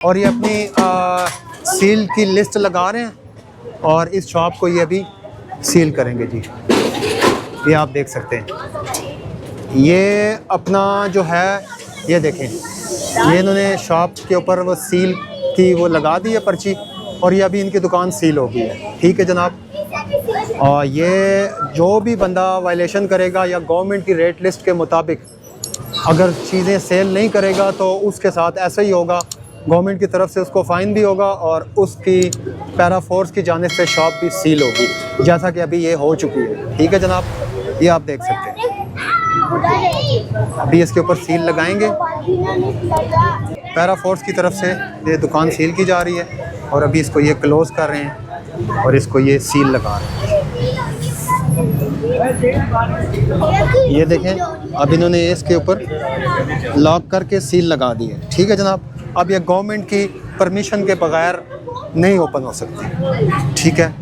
और ये अपनी सील की लिस्ट लगा रहे हैं और इस शॉप को ये अभी सील करेंगे जी। ये आप देख सकते हैं, ये अपना जो है ये देखें, ये इन्होंने शॉप के ऊपर वो सील की वो लगा दी है पर्ची और ये अभी इनकी दुकान सील हो गई है। ठीक है जनाब। और ये जो भी बंदा वायलेशन करेगा या गवर्नमेंट की रेट लिस्ट के मुताबिक अगर चीज़ें सेल नहीं करेगा तो उसके साथ ऐसा ही होगा, गवर्नमेंट की तरफ से उसको फ़ाइन भी होगा और उसकी पैरा फोर्स की जानिब से शॉप भी सील होगी, जैसा कि अभी ये हो चुकी है। ठीक है जनाब, ये आप देख सकते हैं। अभी इसके ऊपर सील लगाएंगे, पैरा फोर्स की तरफ से ये दुकान सील की जा रही है और अभी इसको ये क्लोज़ कर रहे हैं और इसको ये सील लगा रहे हैं। ये देखें, अब इन्होंने इसके ऊपर लॉक करके सील लगा दी है। ठीक है जनाब। अब ये गवर्नमेंट की परमिशन के बगैर नहीं ओपन हो सकती। ठीक है।